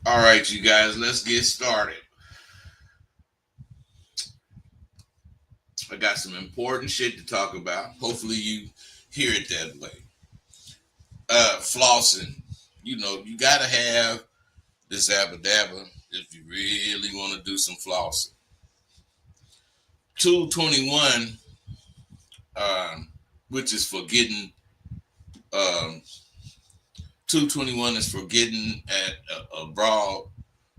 All right, you guys, let's get started. I got some important shit to talk about. Hopefully, you hear it that way. Flossing. You know, you gotta have this Abba Dabba if you really want to do some flossing. 221, which is for getting, um, 221 is for getting at a broad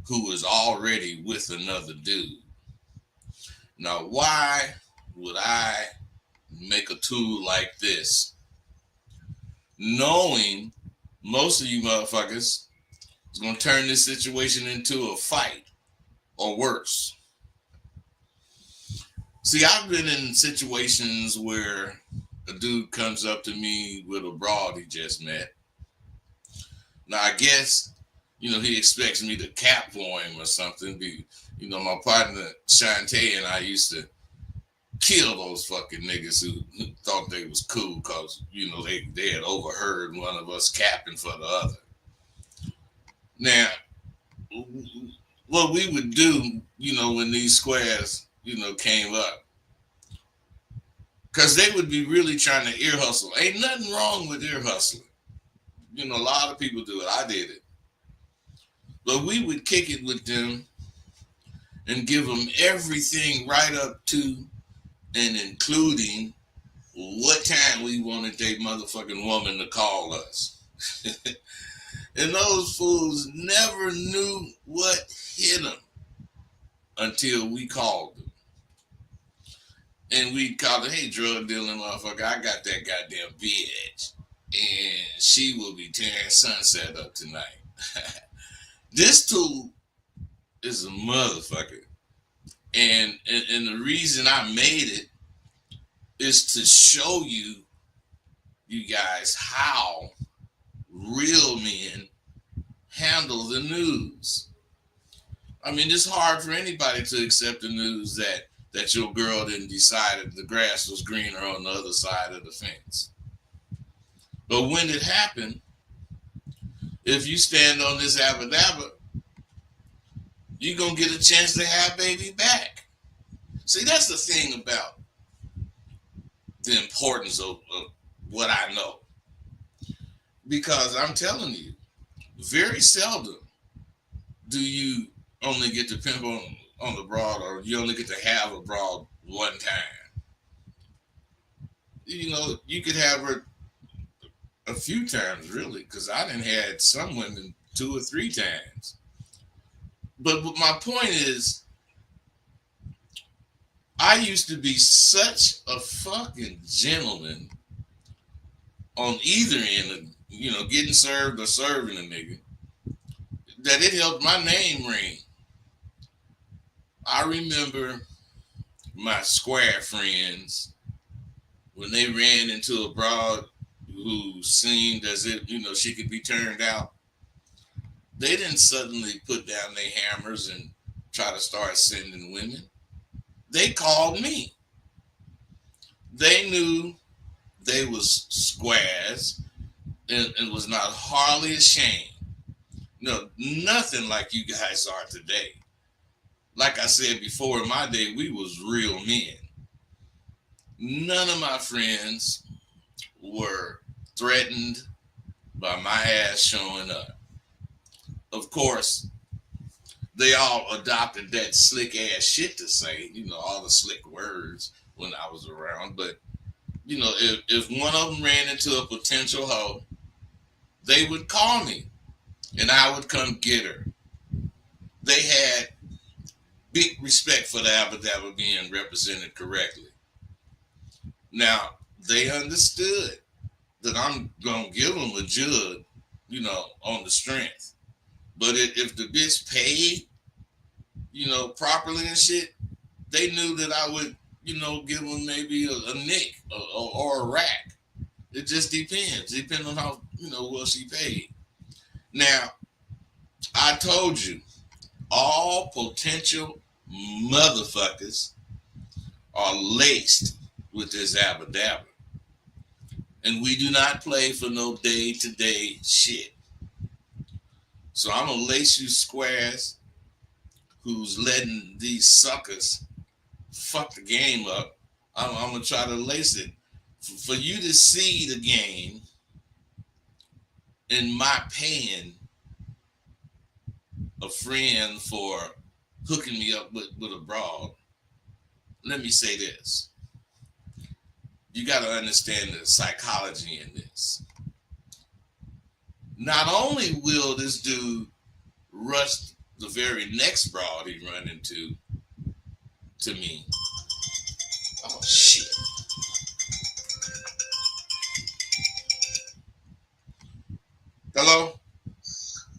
who is already with another dude. Now, why would I make a tool like this, knowing most of you motherfuckers is gonna turn this situation into a fight or worse? See, I've been in situations where a dude comes up to me with a broad he just met. Now, I guess, he expects me to cap for him or something. My partner Shantae and I used to kill those fucking niggas who thought they was cool because, they had overheard one of us capping for the other. Now, what we would do, when these squares, came up, because they would be really trying to ear hustle. Ain't nothing wrong with ear hustling. A lot of people do it. I did it. But we would kick it with them and give them everything right up to and including what time we wanted that motherfucking woman to call us. And those fools never knew what hit them until we called them. And we called her, hey, drug dealing motherfucker, I got that goddamn bitch. And she will be tearing sunset up tonight. This tool is a motherfucker. And the reason I made it is to show you guys how real men handle the news. I mean, it's hard for anybody to accept the news that your girl didn't decide that the grass was greener on the other side of the fence. But when it happened, if you stand on this Abba Dabba, you're going to get a chance to have baby back. See, that's the thing about the importance of what I know. Because I'm telling you, very seldom do you only get to pimp on the broad, or you only get to have a broad one time. You could have her a few times, really, because I done had some women 2 or 3 times. But my point is, I used to be such a fucking gentleman on either end of, getting served or serving a nigga, that it helped my name ring. I remember my square friends, when they ran into a broad who seemed as if, she could be turned out, they didn't suddenly put down their hammers and try to start sending women. They called me. They knew they was squares and was not hardly ashamed. No, nothing like you guys are today. Like I said before, in my day, we was real men. None of my friends were threatened by my ass showing up. Of course, they all adopted that slick ass shit to say, all the slick words when I was around. But, if one of them ran into a potential hoe, they would call me and I would come get her. They had big respect for the Abba Dabba being represented correctly. Now, they understood that I'm gonna give them a judge, on the strength. But if the bitch paid, properly and shit, they knew that I would, give them maybe a nick or a rack. It just depending on how, well she paid. Now, I told you, all potential motherfuckers are laced with this Abba Dabba. And we do not play for no day-to-day shit. So I'm going to lace you squares who's letting these suckers fuck the game up. I'm going to try to lace it. For you to see the game in my paying a friend for hooking me up with a broad, let me say this. You got to understand the psychology in this. Not only will this dude rush the very next broad he run into to me. Oh, shit. Hello?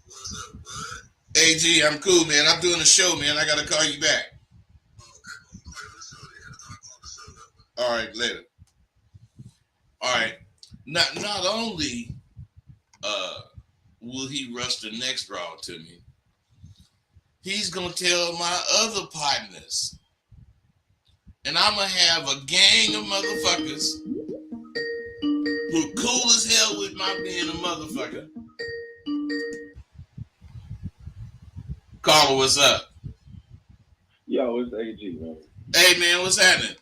What's up, bud? AG, I'm cool, man. I'm doing a show, man. I got to call you back. All right, later. All right. Not only will he rush the next broad to me, he's going to tell my other partners. And I'm going to have a gang of motherfuckers who cool as hell with my being a motherfucker. Caller, what's up? Yo, it's AG, man. Hey, man, what's happening?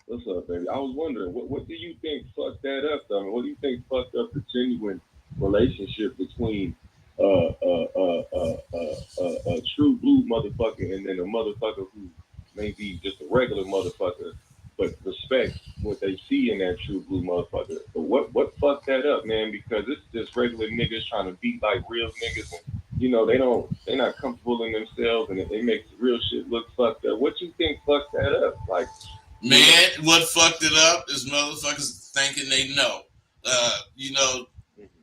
What's up, baby? I was wondering, what do you think fucked that up, though? I mean, what do you think fucked up the genuine relationship between a true blue motherfucker and then a motherfucker who may be just a regular motherfucker, but respect what they see in that true blue motherfucker? But what fucked that up, man? Because it's just regular niggas trying to be like real niggas, and they're not comfortable in themselves, and it makes real shit look fucked up. What you think fucked that up? Like, man, what fucked it up is motherfuckers thinking they know.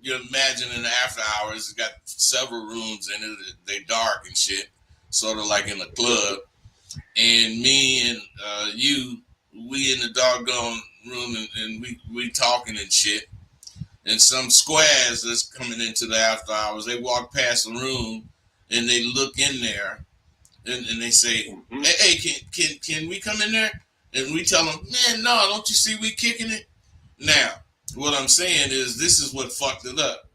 You imagine in the after hours, it's got several rooms in it. They dark and shit, sort of like in a club. And me and you, we in the doggone room, and we talking and shit. And some squares that's coming into the after hours, they walk past the room and they look in there and they say, hey, can we come in there? And we tell them, man, no, don't you see we kicking it? Now, what I'm saying is this is what fucked it up.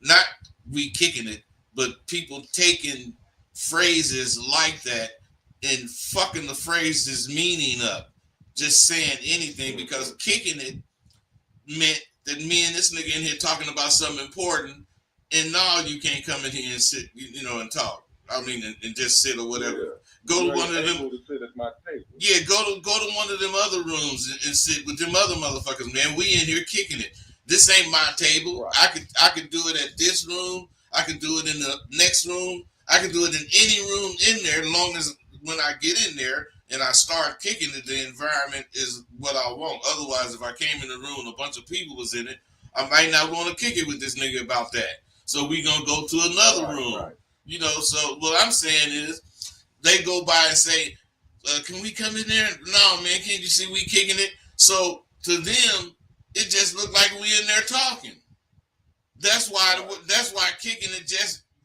Not we kicking it, but people taking phrases like that and fucking the phrase's meaning up. Just saying anything because kicking it meant that me and this nigga in here talking about something important, and now you can't come in here and sit, and talk. I mean, and just sit or whatever. Yeah. Go to one of them. To sit at my table. Yeah, go to one of them other rooms and sit with them other motherfuckers, man. We in here kicking it. This ain't my table. Right. I could do it at this room. I could do it in the next room. I could do it in any room in there, as long as when I get in there and I start kicking it, the environment is what I want. Otherwise, if I came in the room and a bunch of people was in it, I might not want to kick it with this nigga about that. So we gonna go to another room. Right. So what I'm saying is, they go by and say, can we come in there? No, man, can't you see we kicking it? So to them, it just looked like we in there talking. That's why kicking it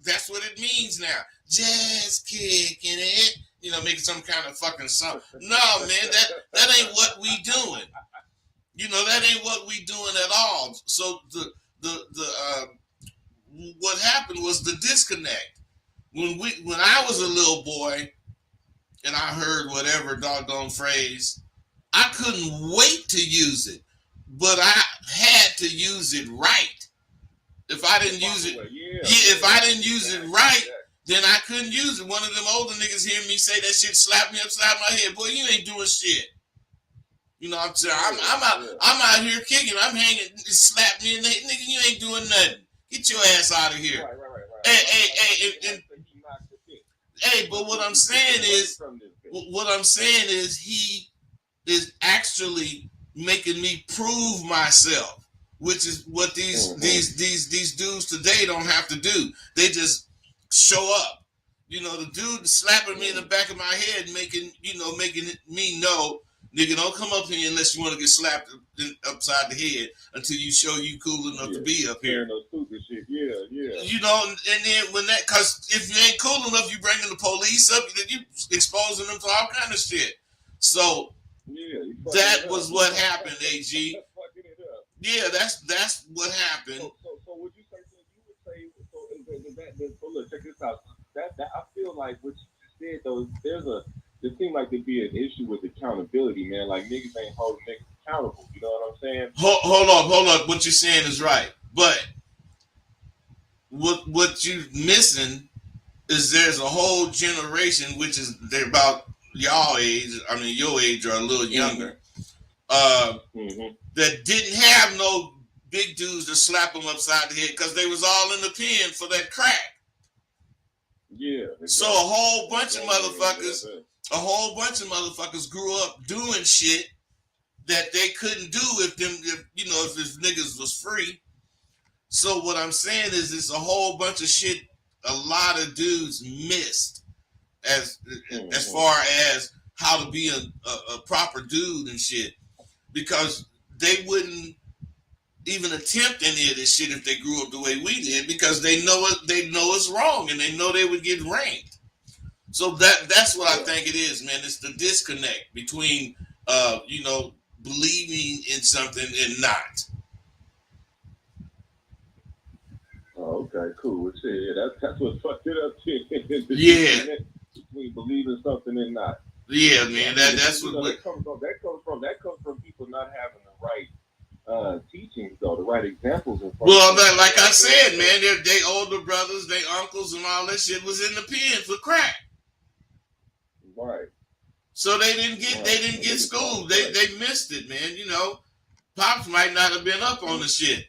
that's what it means now. Just kicking it. Making some kind of fucking song. No, man, that ain't what we doing. That ain't what we doing at all. So the what happened was the disconnect. When I was a little boy and I heard whatever doggone phrase, I couldn't wait to use it, but I had to use it right. If I didn't use it, if I didn't use it right, then I couldn't use it. One of them older niggas hear me say that shit, slap me upside my head. Boy, you ain't doing shit. I'm saying I'm out here kicking. I'm hanging. Slap me in the head, nigga. You ain't doing nothing. Get your ass out of here. Right. Hey, but what I'm saying is he is actually making me prove myself. which is what Mm-hmm. these dudes today don't have to do. They just show up. The dude slapping me in the Mm-hmm. back of my head, making me know, nigga, don't come up here unless you want to get slapped upside the head until you show you cool enough to Yeah. be up here. Saying no stupid shit. Yeah, yeah. And then cause if you ain't cool enough, you bringing the police up, then you exposing them to all kind of shit. So Yeah, you fucking that it up. was what happened, AG. Fucking it up. Yeah, that's what happened. So would you say? So you would say? So so look, check this out. That I feel like what you just said though. There seems like to be an issue with accountability, man. Like niggas ain't holding niggas accountable. You know what I'm saying? Hold on. What you're saying is right, but what you missing is there's a whole generation which is they're about y'all age. I mean, your age or a little Mm-hmm. younger. Uh, Mm-hmm. that didn't have no big dudes to slap them upside the head because they was all in the pen for that crack. Yeah, So a exactly. whole bunch of Exactly. motherfuckers, grew up doing shit that they couldn't do if this niggas was free. So what I'm saying is, it's a whole bunch of shit a lot of dudes missed as as Mm-hmm. far as how to be a proper dude and shit, because they wouldn't even attempt any of this shit if they grew up the way we did, because they know it's wrong and they know they would get ranked. So that's what I Yeah. think it is, man. It's the disconnect between believing in something and not. Oh, okay, cool. Well, shit, yeah, that's what fucked it up. Shit. The Yeah, disconnect between believing something and not. yeah, Yeah, man. I mean, That's you what know, that comes from people not having the right teachings, though, the right examples in front of well, them. You know like what I I'm saying? said, man. They older brothers, they uncles, and all that shit was in the pen for crack. Right, So they right. didn't And get niggas falling schooled. for that. They missed it, man. Pops might not have been up on Mm-hmm. the shit.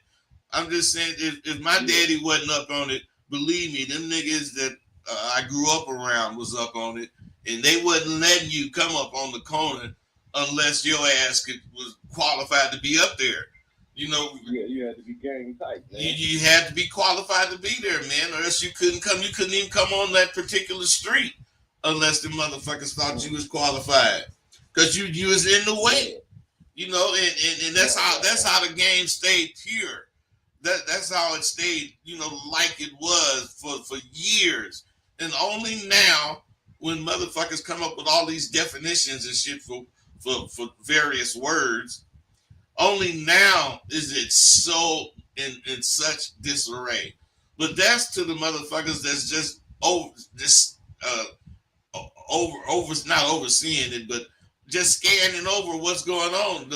I'm just saying, if my Yeah, daddy wasn't up on it, believe me, them niggas that I grew up around was up on it, and they wasn't letting you come up on the corner unless your ass was qualified to be up there. You know, yeah, you had to be gang tight, man. you had to be qualified to be there, man, or else you couldn't come. You couldn't even come on that particular street unless the motherfuckers thought you Mm. was qualified, because you was in the way. Yeah, And that's right, how right, right. the game stayed pure. That's how it stayed, like it was for years. And only now, when motherfuckers come up with all these definitions and shit for various words, only now is it so in such disarray. But that's to the motherfuckers that's just over not overseeing it, but just scanning over what's going on.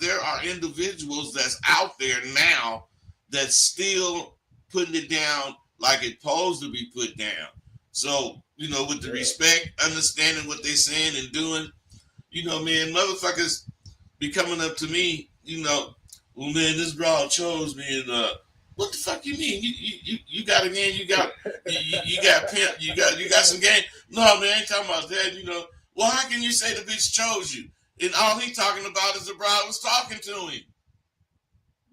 There are individuals that's out there now that's still putting it down like it's supposed to be put down. So, with the Yeah. respect, understanding what they're saying and doing, man, motherfuckers be coming up to me, well, man, this broad chose me, and what the fuck you mean? You got a game? You got pimp? You got some game? No, man, I ain't talking about that. Well, how can you say the bitch chose you? And all he talking about is the bride was talking to him.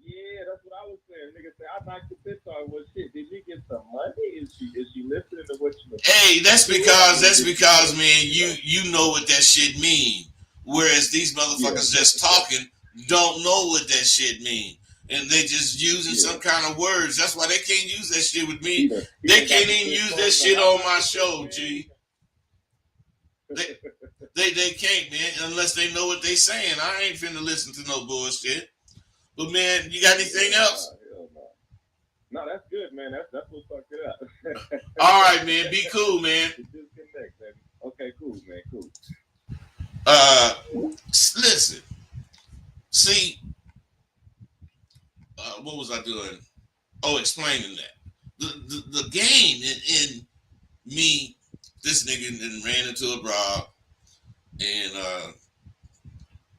Yeah, that's what I was saying. Nigga say I knocked the bitch on. Well, shit, did you get some money? Is she listening to what you were Hey, that's to it? I because mean, that's did she because just man, you know? you know what that shit mean. Whereas these Yeah, motherfuckers that's just for sure. talking don't know what that shit mean. And they just using Yeah, some kind of words. That's why they can't use that shit with me. he They done got can't the even bitch use that phone. Like shit I on knocked my the bitch, show, man. G. They they can't, man, unless they know what they saying. I ain't finna listen to no bullshit. But man, you got anything Yeah, nah, else? hell no. No, that's good, man. That's what fucked it up. All right, man. Be cool, man. The disconnect, baby. Okay, cool, man. Cool. Uh, listen. See, what was I doing? Oh, explaining that the game in me. This nigga then ran into a broad, and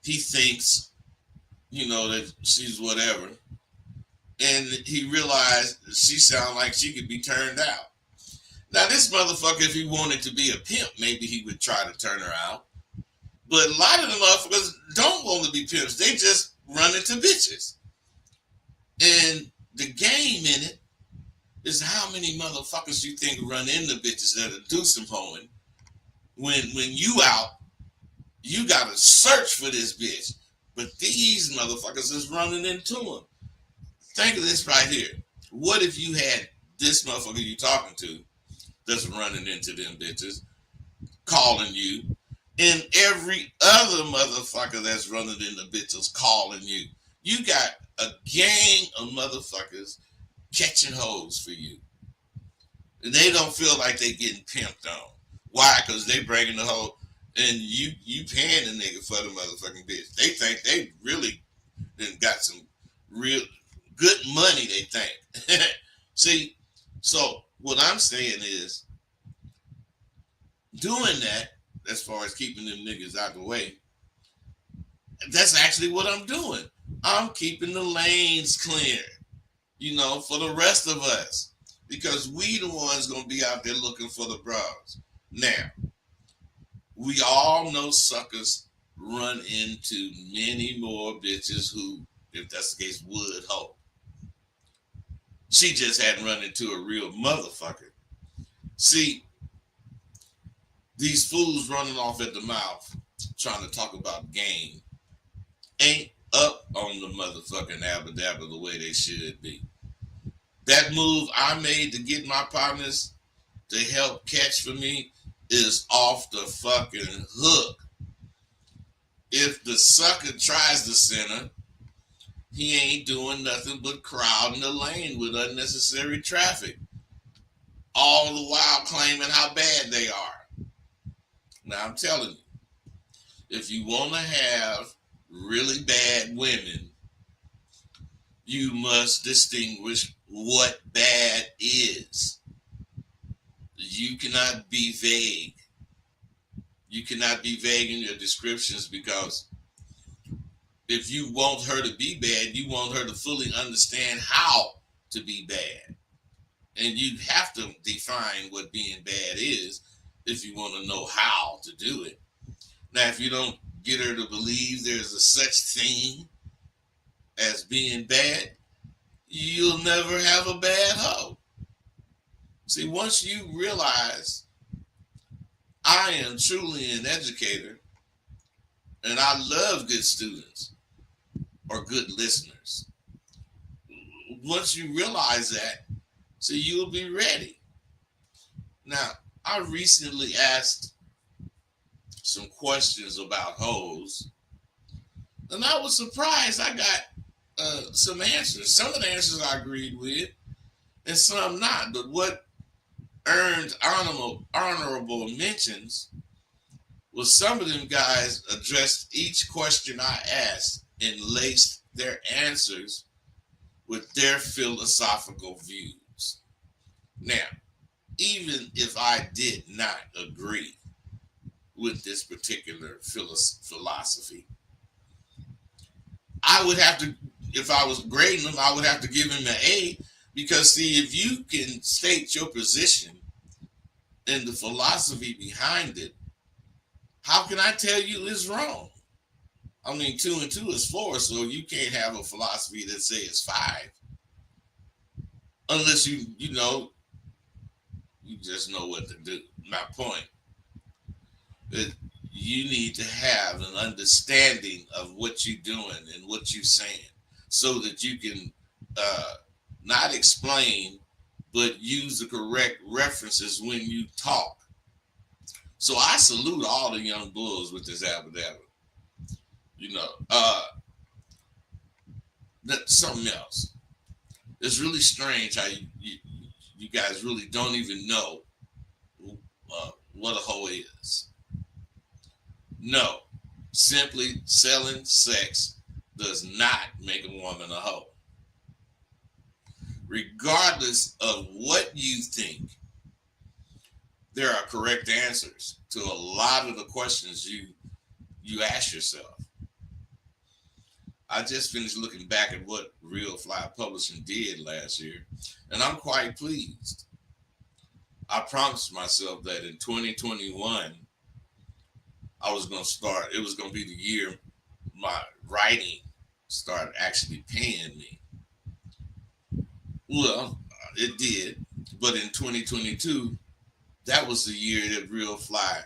he thinks that she's whatever, and he realized she sounded like she could be turned out. Now this motherfucker, if he wanted to be a pimp, maybe he would try to turn her out. But a lot of the motherfuckers don't want to be pimps. They just run into bitches. And the game in it is how many motherfuckers you think run into bitches that'll do some hoeing. When you out, you gotta search for this bitch. But these motherfuckers is running into them. Think of this right here. What if you had this motherfucker you talking to that's running into them bitches, calling you, and every other motherfucker that's running into bitches calling you? You got a gang of motherfuckers catching hoes for you. And they don't feel like they getting pimped on. Why? Because they bringing the hoe and you paying the nigga for the motherfucking bitch. They think they really done got some real good money, they think. See, so what I'm saying is doing that, as far as keeping them niggas out the way, that's actually what I'm doing. I'm keeping the lanes clear, for the rest of us. Because we the ones gonna be out there looking for the bras. Now, we all know suckers run into many more bitches who, if that's the case, would hope. She just hadn't run into a real motherfucker. See, these fools running off at the mouth trying to talk about game ain't up on the motherfucking Abba Dabba the way they should be. That move I made to get my partners to help catch for me is off the fucking hook. If the sucker tries to center, he ain't doing nothing but crowding the lane with unnecessary traffic, all the while claiming how bad they are. Now I'm telling you, if you want to have really bad women, you must distinguish what bad is. You cannot be vague. You cannot be vague in your descriptions, because if you want her to be bad, you want her to fully understand how to be bad. And you have to define what being bad is if you want to know how to do it. Now, if you don't get her to believe there's a such thing as being bad, you'll never have a bad hoe. See, once you realize I am truly an educator and I love good students or good listeners, once you realize that, see, you'll be ready. Now, I recently asked some questions about hoes, and I was surprised I got some answers. Some of the answers I agreed with, and some not. But what earned honorable mentions was some of them guys addressed each question I asked and laced their answers with their philosophical views. Now, even if I did not agree with this particular philosophy, I would have to, if I was grading him, I would have to give him an A, because see, if you can state your position and the philosophy behind it, how can I tell you it's wrong? I mean, 2 and 2 is 4, so you can't have a philosophy that says it's 5, unless you just know what to do. My point is, you need to have an understanding of what you're doing and what you're saying, so that you can not explain, but use the correct references when you talk. So I salute all the young bulls with this Abba Dabba. That's something else. It's really strange how you guys really don't even know what a hoe is. No, simply selling sex does not make a woman a hoe. Regardless of what you think, there are correct answers to a lot of the questions you ask yourself. I just finished looking back at what Real Fly Publishing did last year, and I'm quite pleased. I promised myself that in 2021, I was going to start, it was going to be the year my writing started actually paying me. Well, it did, but in 2022, that was the year that Real Fly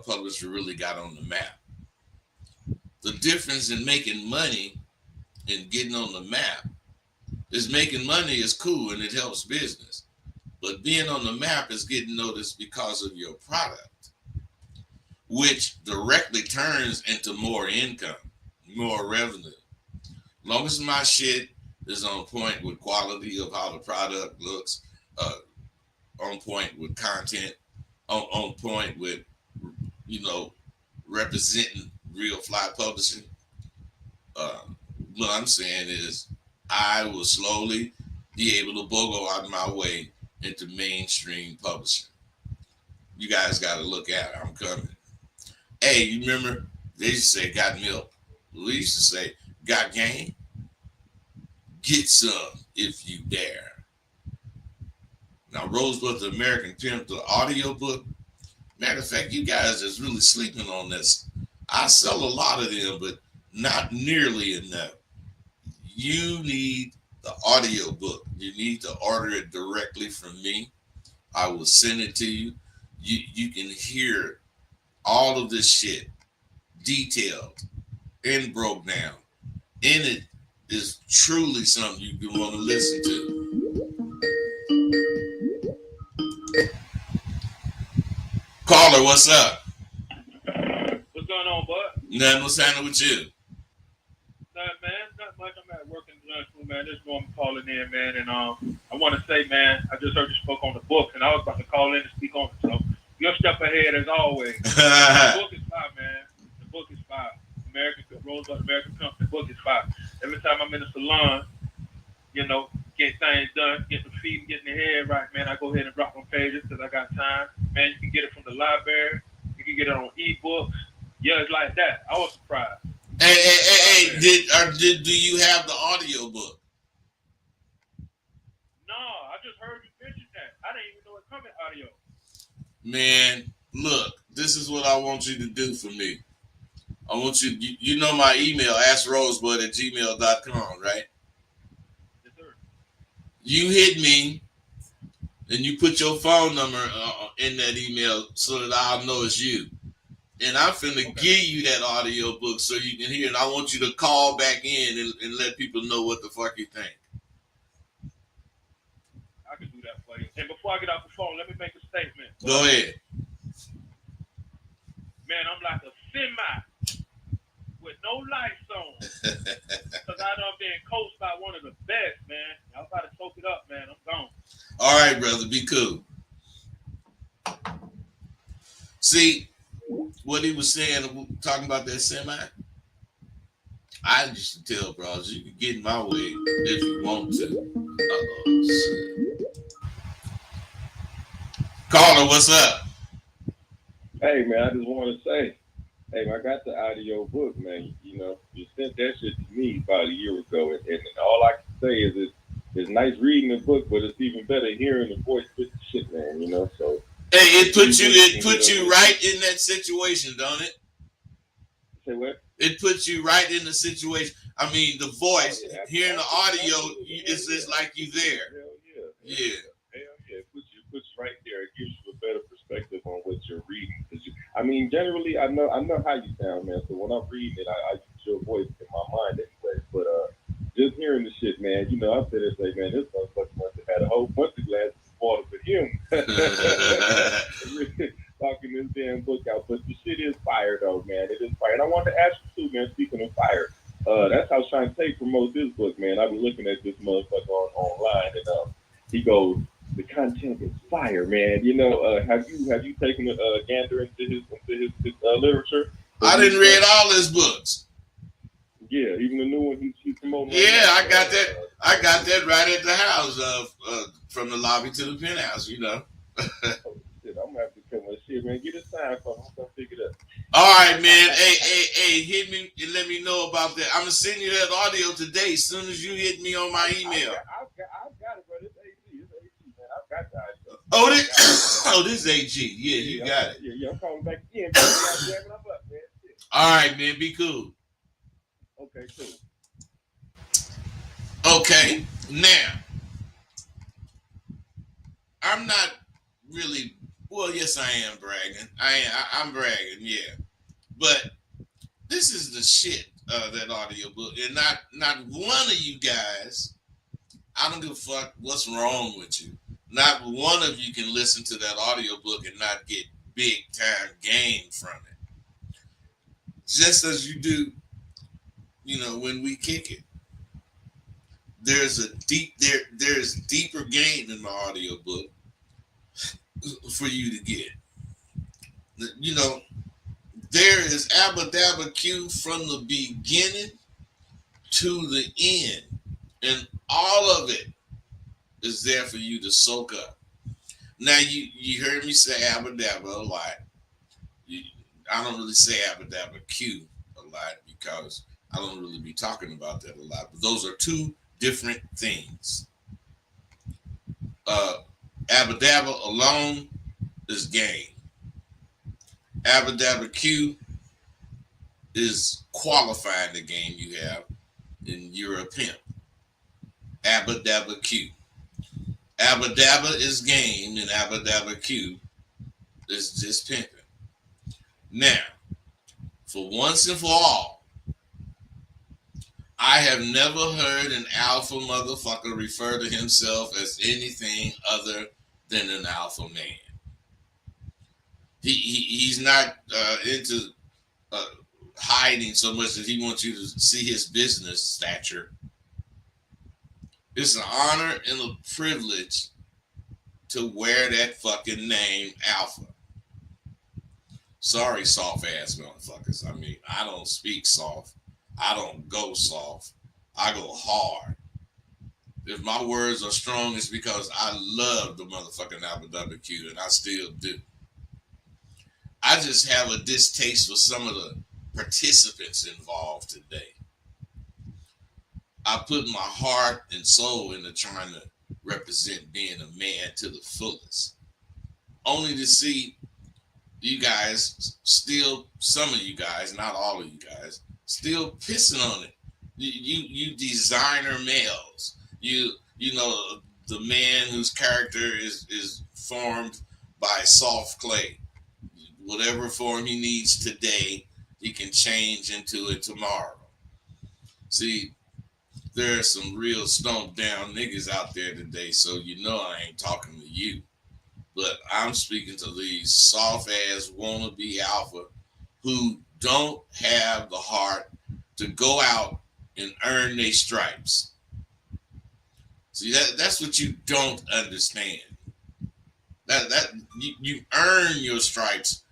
publisher really got on the map. The difference in making money and getting on the map is making money is cool and it helps business, but being on the map is getting noticed because of your product, which directly turns into more income, more revenue. Long as my shit is on point with quality of how the product looks, uh, on point with content, on point with, you know, representing Real Fly Publishing. Uh, what I'm saying is, I will slowly be able to bogo out of my way into mainstream publishing. You guys got to look at it. I'm coming. Hey, you remember they used to say got milk? We used to say got game. Get some if you dare. Now, Rosebud the American Pimp, the audiobook. Matter of fact, you guys is really sleeping on this. I sell a lot of them, but not nearly enough. You need the audiobook. You need to order it directly from me. I will send it to you. You can hear all of this shit detailed and broke down. And it is truly something you want to listen to. Caller, what's up? What's going on, bud? Nothing. What's happening with you? Nothing, man. Not much. I'm at work in the lunchroom, man. Just going calling in, man. And I want to say, man, I just heard you spoke on the book, and I was about to call in and speak on it. So you're a step ahead as always. The book is fire, man. The book is fire. Rosebud American Company. The book is fire. Every time I'm in the salon, get things done, get the feet, getting the head right, man. I go ahead and drop them pages because I got time. Man, you can get it from the library. You can get it on ebooks. Yeah, it's like that. I was surprised. Hey! Do you have the audio book? No, I just heard you mention that. I didn't even know it coming audio. Man, look, this is what I want you to do for me. I want you know my email, askrosebud@gmail.com, right? Yes, sir. You hit me and you put your phone number in that email so that I'll know it's you. And I'm finna give you that audio book so you can hear it. I want you to call back in and let people know what the fuck you think. I can do that for you. And before I get off the phone, let me make a statement. Go ahead. Man, I'm like a semi with no lights on. Because I done been coached by one of the best, man. Y'all about to soak it up, man. I'm gone. All right, brother, be cool. See, what he was saying, talking about that semi, I used to tell bros, you can get in my way if you want to. Uh-oh, shit. Caller, what's up? Hey man, I just want to say, hey, I got the audio book, man. You sent that shit to me about a year ago, and all I can say is it's nice reading the book, but it's even better hearing the voice with the shit, man. So Hey, it put you right in that situation, don't it? say what? It puts you right in the situation. I mean, the voice, Yeah, hearing the audio, it's yeah. just like you there. Hell yeah. Yeah. Hell yeah. It puts you right there. It gives you a better perspective on what you're reading. I mean, generally, I know how you sound, man. So when I'm reading it, I use your voice in my mind anyway. But just hearing the shit, man, I sit there and say, man, this motherfucker must have had a whole bunch of glasses of water for him. Talking this damn book out. But the shit is fire, though, man. It is fire. And I wanted to ask you, too, man, speaking of fire. That's how Shantae promotes his book, man. I've been looking at this motherfucker online, and he goes, "The content is fire, man." Have you taken a gander into his literature? I didn't read all his books. Yeah, even the new one he's promoting. Yeah, Right I got that. I got that right at the house, from the lobby to the penthouse. Oh, shit, I'm gonna have to come with shit, man. Get a sign for him. I'm gonna pick it up. All right, man. Hey, hit me and let me know about that. I'm gonna send you that audio today. As soon as you hit me on my email. I've got it, bro. It's AG. It's AG, man. I've got that. This AG. Yeah, you got it. Yeah. I'm calling back again. I'm jamming up, man. Shit. All right, man. Be cool. Okay, cool. Okay, now I'm not really. Well, yes, I am bragging. I'm bragging, yeah. But this is the shit. That audiobook, and not one of you guys. I don't give a fuck what's wrong with you. Not one of you can listen to that audiobook and not get big time gain from it. Just as you do, when we kick it. There's deeper gain in my audiobook for you to get. You know, there is Abba Dabba Q from the beginning to the end. And all of it is there for you to soak up. Now you heard me say Abba Dabba a lot. I don't really say Abba Dabba Q a lot because I don't really be talking about that a lot. But those are two different things. Abba Dabba alone is game. Abba Dabba Q is qualifying the game you have, and you're a pimp. Abba Dabba Q. Abba Dabba is game, and Abba Dabba Q is just pimping. Now, for once and for all, I have never heard an alpha motherfucker refer to himself as anything other than an alpha man. He's not into hiding so much that he wants you to see his business stature. It's an honor and a privilege to wear that fucking name, Alpha. Sorry, soft ass motherfuckers. I mean, I don't speak soft. I don't go soft. I go hard. If my words are strong, it's because I love the motherfucking Abba Dabba Q, and I still do. I just have a distaste for some of the participants involved today. I put my heart and soul into trying to represent being a man to the fullest. Only to see you guys still, some of you guys, not all of you guys, still pissing on it. You designer males. You know the man whose character is formed by soft clay. Whatever form he needs today, he can change into it tomorrow. See, there are some real stomped down niggas out there today, so you know I ain't talking to you. But I'm speaking to these soft ass wannabe alpha who don't have the heart to go out and earn their stripes. See, that's what you don't understand. That you earn your stripes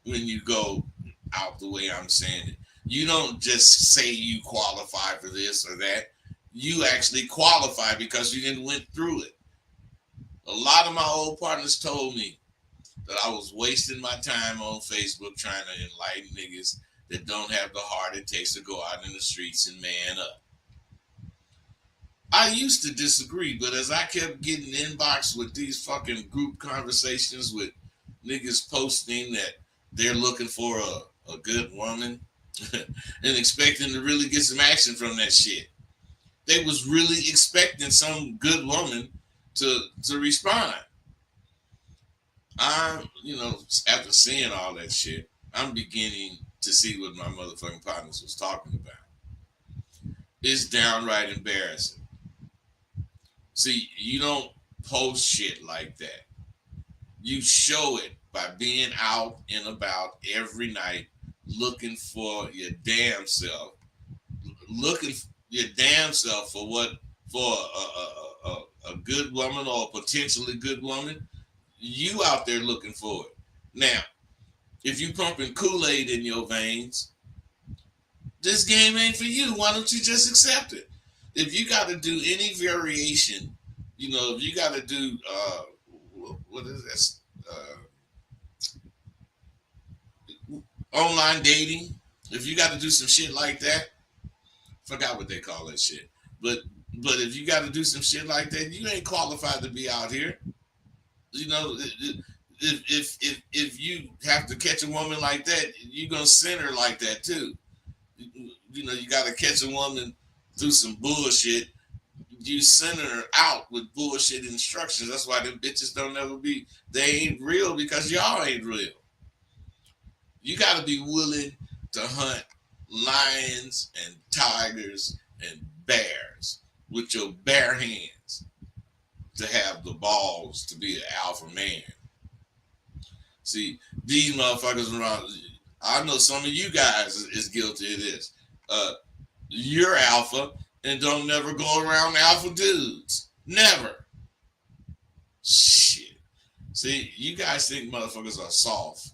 when you go out the way I'm saying it. You don't just say you qualify for this or that. You actually qualify because you didn't went through it. A lot of my old partners told me that I was wasting my time on Facebook trying to enlighten niggas that don't have the heart it takes to go out in the streets and man up. I used to disagree, but as I kept getting inboxed with these fucking group conversations with niggas posting that they're looking for a good woman and expecting to really get some action from that shit. They was really expecting some good woman to respond. After seeing all that shit, I'm beginning to see what my motherfucking partners was talking about. It's downright embarrassing. See, you don't post shit like that. You show it by being out and about every night looking for your damn self. Looking your damn self for a good woman or a potentially good woman. You out there looking for it. Now, if you pumping Kool-Aid in your veins, this game ain't for you. Why don't you just accept it? If you got to do any variation, if you got to do, what is this? Online dating, if you got to do some shit like that, forgot what they call that shit. But if you got to do some shit like that, you ain't qualified to be out here. If you have to catch a woman like that, you're gonna send her like that too. You got to catch a woman through some bullshit you send her out with bullshit instructions. That's why them bitches don't ever be. They ain't real because y'all ain't real. You got to be willing to hunt lions and tigers and bears with your bare hands to have the balls to be an alpha man. See, these motherfuckers around. I know some of you guys is guilty of this. You're alpha and don't never go around alpha dudes. Never. Shit. See, you guys think motherfuckers are soft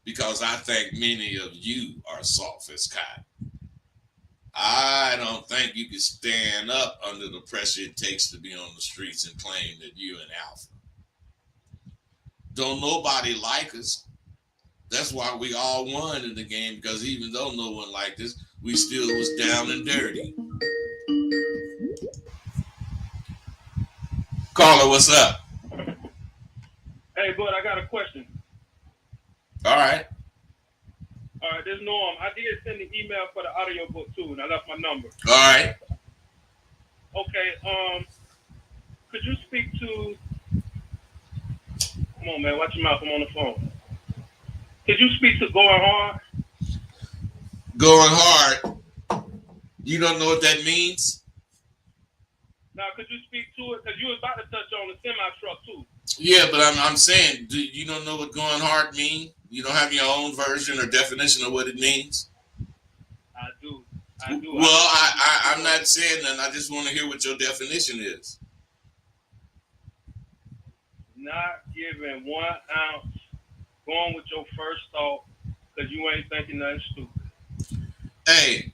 because I think many of you are soft as cotton. I don't think you can stand up under the pressure it takes to be on the streets and claim that you're an alpha. Don't nobody like us. That's why we all won in the game, because even though no one liked us, we still was down and dirty. Caller, what's up? Hey, bud, I got a question. All right. All right, this Norm. I did send an email for the audio book too, and I left my number. All right. Okay. Could you speak to? Come on, man. Watch your mouth. I'm on the phone. Could you speak to Going Hard? Going hard. You don't know what that means? Now, could you speak to it? Because you was about to touch on the semi-truck too. Yeah, but I'm saying, you don't know what going hard means? You don't have your own version or definition of what it means? I do. Well, I'm not saying that. I just want to hear what your definition is. Not giving 1 ounce, going with your first thought, because you ain't thinking nothing stupid. Hey,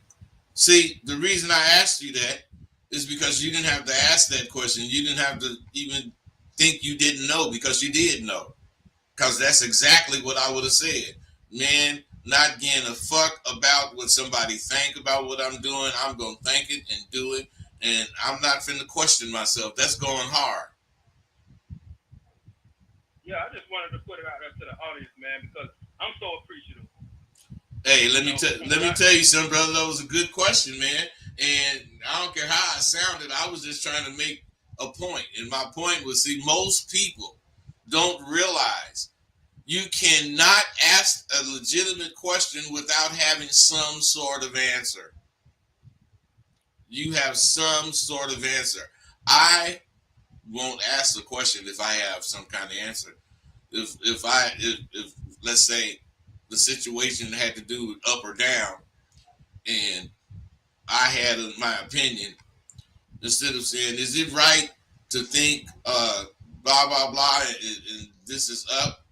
see, the reason I asked you that is because you didn't have to ask that question. You didn't have to even think you didn't know, because you did know. Because that's exactly what I would have said. Man, not getting a fuck about what somebody think about what I'm doing. I'm going to think it and do it. And I'm not finna question myself. That's going hard. Yeah, I just wanted to put it out there to the audience, man, because I'm so appreciative. Hey, let me tell you something, brother. That was a good question, man. And I don't care how I sounded. I was just trying to make a point. And my point was, see, most people don't realize you cannot ask a legitimate question without having some sort of answer. You have some sort of answer. I won't ask the question if I have some kind of answer. If let's say the situation had to do with up or down, and I had my opinion, instead of saying, is it right to think blah blah blah and this is up,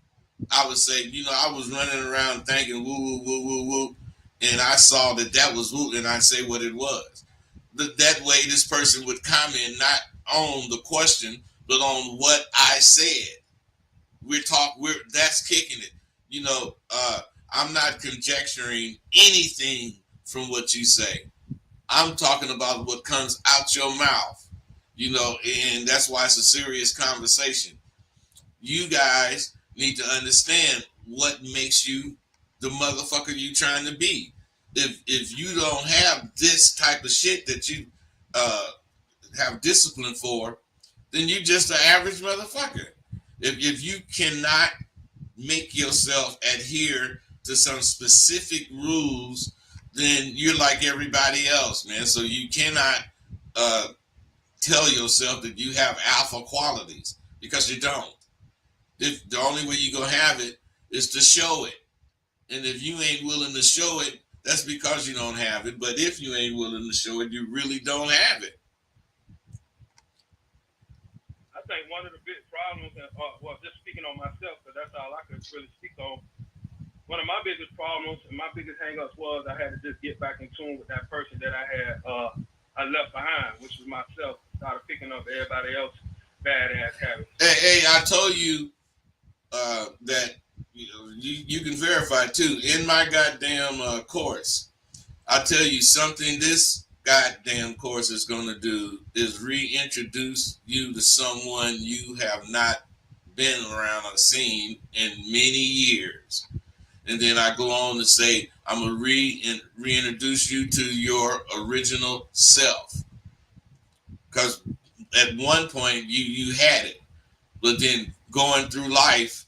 I would say, I was running around thinking woo woo woo woo woo, and I saw that was woo, and I'd say what it was. That way this person would comment not on the question but on what I said. That's kicking it. I'm not conjecturing anything from what you say. I'm talking about what comes out your mouth, and that's why it's a serious conversation. You guys need to understand what makes you the motherfucker you trying to be. If you don't have this type of shit that you have discipline for, then you're just an average motherfucker. If you cannot make yourself adhere to some specific rules, then you're like everybody else, man. So you cannot tell yourself that you have alpha qualities, because you don't. If the only way you're going to have it is to show it. And if you ain't willing to show it, that's because you don't have it. But if you ain't willing to show it, you really don't have it. I think one of the big problems, just speaking on myself, because that's all I could really speak on. One of my biggest problems and my biggest hangups was I had to just get back in tune with that person that I left behind, which was myself. Started picking up everybody else's badass habits. Hey, I told you that you can verify too. In my goddamn course, I tell you something. This goddamn course is going to do is reintroduce you to someone you have not been around or seen in many years. And then I go on to say, I'm going to reintroduce you to your original self. because at one point you had it, but then going through life,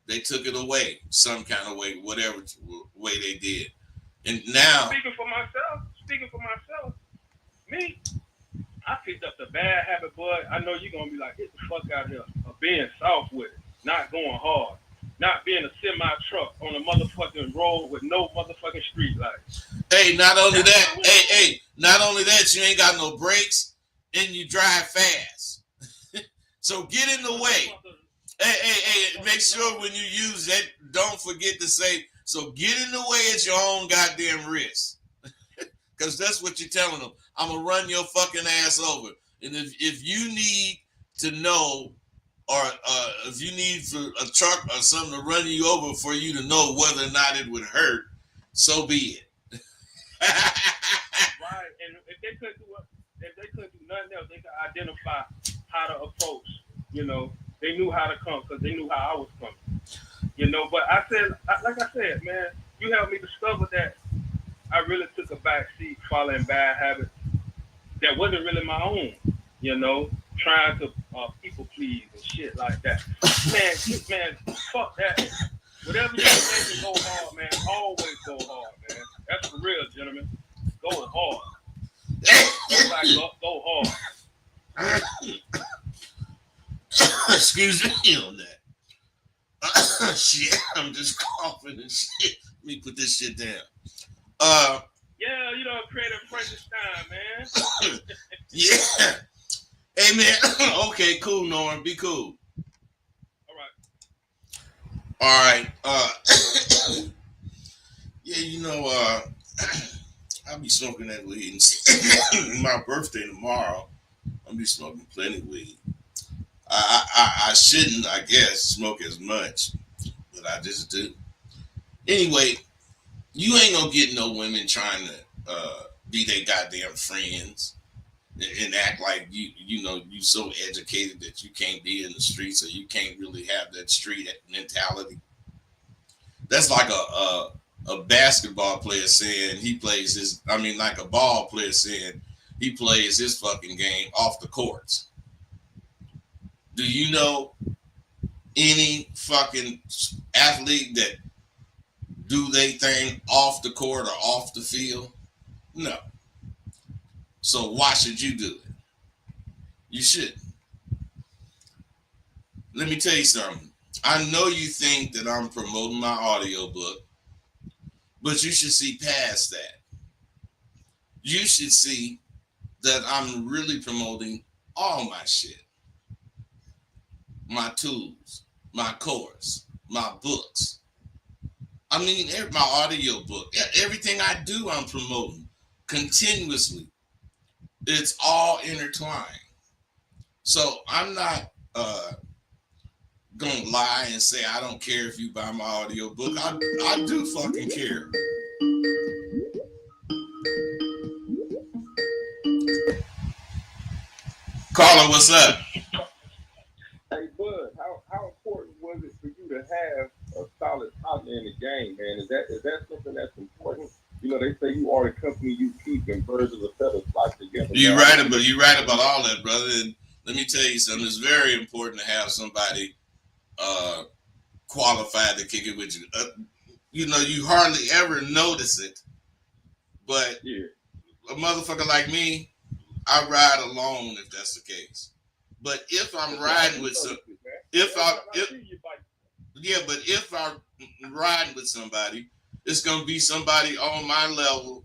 they took it away some kind of way, whatever way they did. And now, speaking for myself, me, I picked up the bad habit, boy. I know you're gonna be like, get the fuck out of here, of being soft with it, not going hard, not being a semi truck on a motherfucking road with no motherfucking street lights. hey, not only That's that, what I went hey, for. hey, not only that, you ain't got no brakes and you drive fast. So get in the way. Hey, make sure when you use that, don't forget to say, so get in the way at your own goddamn risk. Because that's what you're telling them. I'm going to run your fucking ass over. And if you need to know, or if you need for a truck or something to run you over for you to know whether or not it would hurt, so be it. Right, and if they couldn't do nothing else, they could identify how to approach. You know, they knew how to come because they knew how I was coming. You know, but like I said, man, you helped me discover that I really took a back seat following bad habits that wasn't really my own. You know, trying to people please and shit like that. Man, fuck that. Whatever you make to go hard, man, always go hard, man. That's for real, gentlemen. Go hard. Don't back up, go hard. Excuse me on that. Shit, I'm just coughing and shit. Let me put this shit down. Yeah, you know, creative Frankenstein, man. Yeah. Hey man. Okay, cool, Norm. Be cool. All right. All right. Yeah, I'll be smoking that weed. My birthday tomorrow. I'll be smoking plenty of weed. I shouldn't, I guess, smoke as much, but I just do. Anyway, you ain't gonna get no women trying to be their goddamn friends and act like you so educated that you can't be in the streets or you can't really have that street mentality. That's like a basketball player saying he plays his. I mean, like a ball player saying he plays his fucking game off the courts. Do you know any fucking athlete that do they thing off the court or off the field? No. So why should you do it? You shouldn't. Let me tell you something. I know you think that I'm promoting my audiobook, but you should see past that. You should see that I'm really promoting all my shit. My tools, my course, my books. I mean, my audio book, everything I do, I'm promoting continuously. It's all intertwined. So I'm not gonna lie and say I don't care if you buy my audio book. I do fucking care. Carla, what's up? Hey, Bud, how important was it for you to have a solid partner in the game, man? Is that something that's important? You know, they say you are the company you keep, and birds of a feather flock together. You're right about all that, brother. And let me tell you something. It's very important to have somebody qualified to kick it with you. You hardly ever notice it, but Yeah. a motherfucker like me, I ride alone if that's the case. But if I'm riding with some, if I'm riding with somebody, it's gonna be somebody on my level,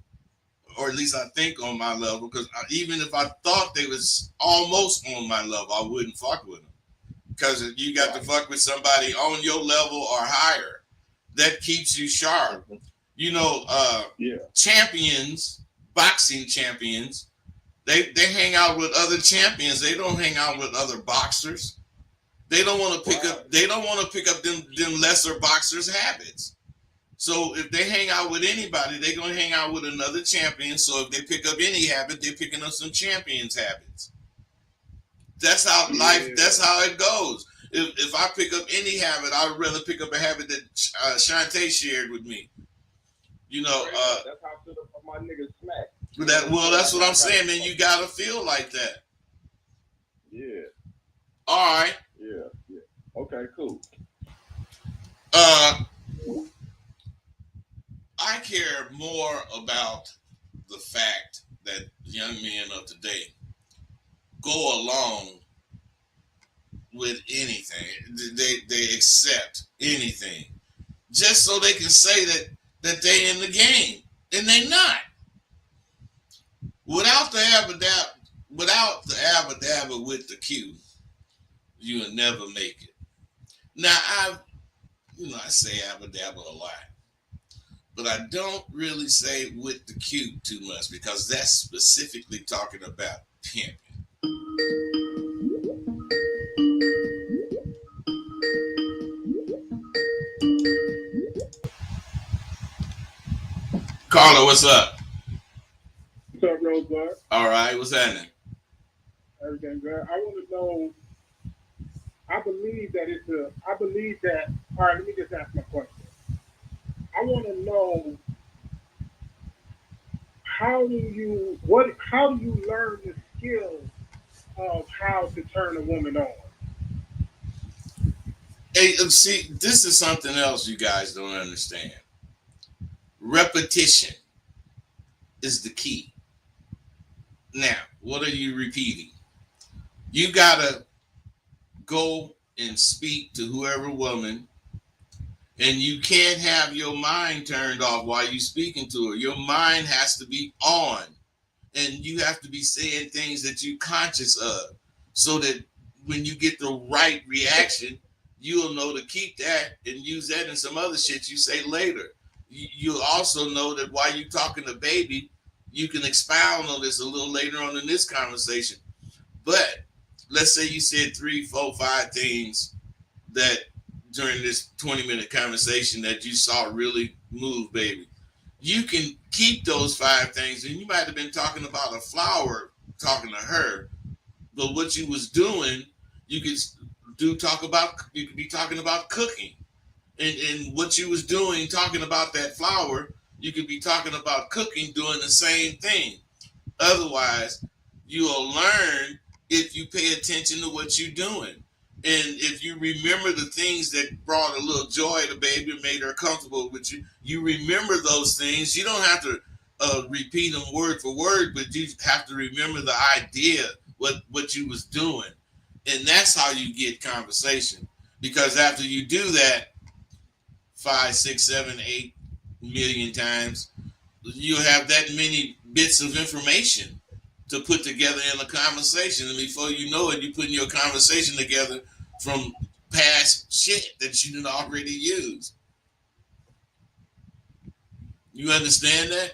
or at least I think on my level. Because even if I thought they was almost on my level, I wouldn't fuck with them. Because you got to fuck with somebody on your level or higher. That keeps you sharp. Champions, boxing champions, they hang out with other champions. They don't hang out with other boxers. They don't want to pick up. They don't want to pick up them lesser boxers' habits. So if they hang out with anybody, they're gonna hang out with another champion. So if they pick up any habit, they're picking up some champions' habits. That's how life. That's how it goes. If I pick up any habit, I would rather pick up a habit that Shantae shared with me. That's how I feel about my nigga Smack. That's what I'm saying, man. You gotta feel like that. All right. Yeah, yeah. Okay, cool. Uh, I care more about the fact that young men of today go along with anything. They accept anything just so they can say that they in the game, and they not. Without the Abba Dabba, without the Abba Dabba with the Q, you will never make it. Now I say Abba Dabba a lot, but I don't really say with the Q too much because that's specifically talking about pimping. Carla, what's up? What's up, Rosebud? All right, what's happening? Everything good? I want to know. I believe that it's a. I believe that. All right, let me just ask my question. I want to know how do you learn the skill of how to turn a woman on? Hey, see, this is something else you guys don't understand. Repetition is the key. Now, what are you repeating? You gotta go and speak to whoever woman, and you can't have your mind turned off while you speaking to her. Your mind has to be on, and you have to be saying things that you conscious of, so that when you get the right reaction, you'll know to keep that and use that in some other shit you say later. You'll also know that while you're talking to baby, you can expound on this a little later on in this conversation. But let's say you said three, four, five things that during this 20-minute conversation that you saw really move baby. You can keep those five things, and you might have been talking about a flower talking to her, but what you was doing, you could you could be talking about cooking. And what you was doing talking about that flower, you could be talking about cooking, doing the same thing. Otherwise, you'll learn if you pay attention to what you're doing. And if you remember the things that brought a little joy to baby and made her comfortable with you, you remember those things. You don't have to repeat them word for word, but you have to remember the idea, what you was doing. And that's how you get conversation. Because after you do that 5, 6, 7, 8 million times, you have that many bits of information to put together in a conversation. And before you know it, you're putting your conversation together from past shit that you didn't already use. You understand that?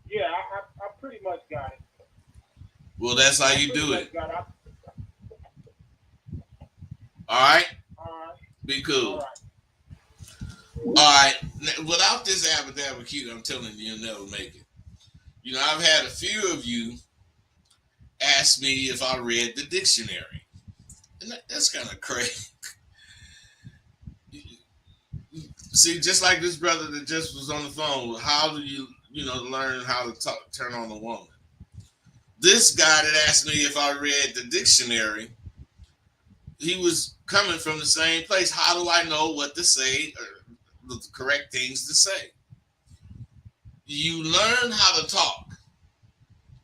Yeah, I pretty much got it. Well, that's how I you pretty do much it. got it. All right? All right, Be all cool. right. All right. Without this Abba Dabba Q, I'm telling you, you'll never make it. I've had a few of you ask me if I read the dictionary. And that's kind of crazy. See, just like this brother that just was on the phone, how do learn how to turn on a woman? This guy that asked me if I read the dictionary, he was coming from the same place. How do I know what to say or the correct things to say? You learn how to talk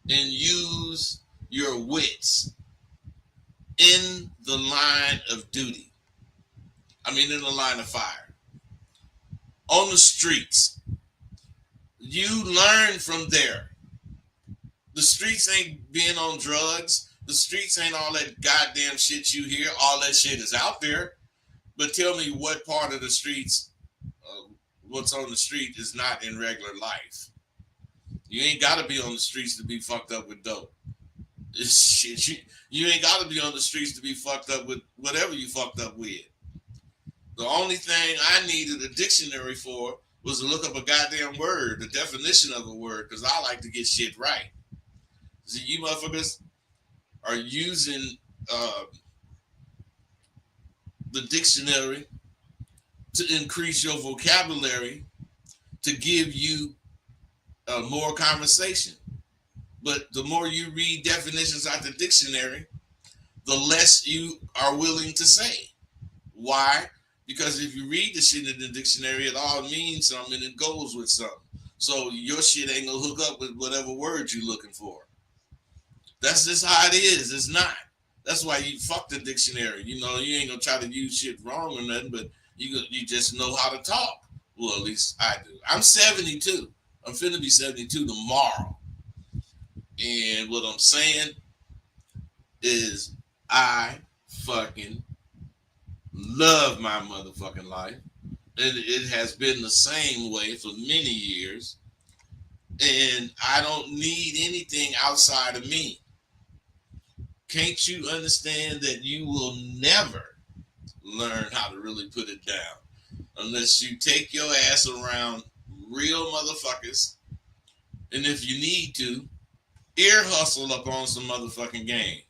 and use your wits in the line of duty. I mean, in the line of fire. On the streets, you learn from there. The streets ain't being on drugs. The streets ain't all that goddamn shit you hear. All that shit is out there. But tell me what part of the streets, what's on the street is not in regular life. You ain't got to be on the streets to be fucked up with dope. It's shit. You ain't got to be on the streets to be fucked up with whatever you fucked up with. The only thing I needed a dictionary for was to look up a goddamn word, the definition of a word, because I like to get shit right. See, you motherfuckers are using uh, the dictionary to increase your vocabulary to give you more conversation. But the more you read definitions out the dictionary, the less you are willing to say. Why? Because if you read the shit in the dictionary, it all means something and it goes with something. So your shit ain't gonna hook up with whatever word you're looking for. That's just how it is. It's not. That's why you fuck the dictionary. You know, you ain't gonna try to use shit wrong or nothing, but you just know how to talk. Well, at least I do. I'm 72. I'm finna be 72 tomorrow. And what I'm saying is I fucking love my motherfucking life. And it has been the same way for many years. And I don't need anything outside of me. Can't you understand that you will never learn how to really put it down unless you take your ass around real motherfuckers, and if you need to, ear hustle up on some motherfucking game.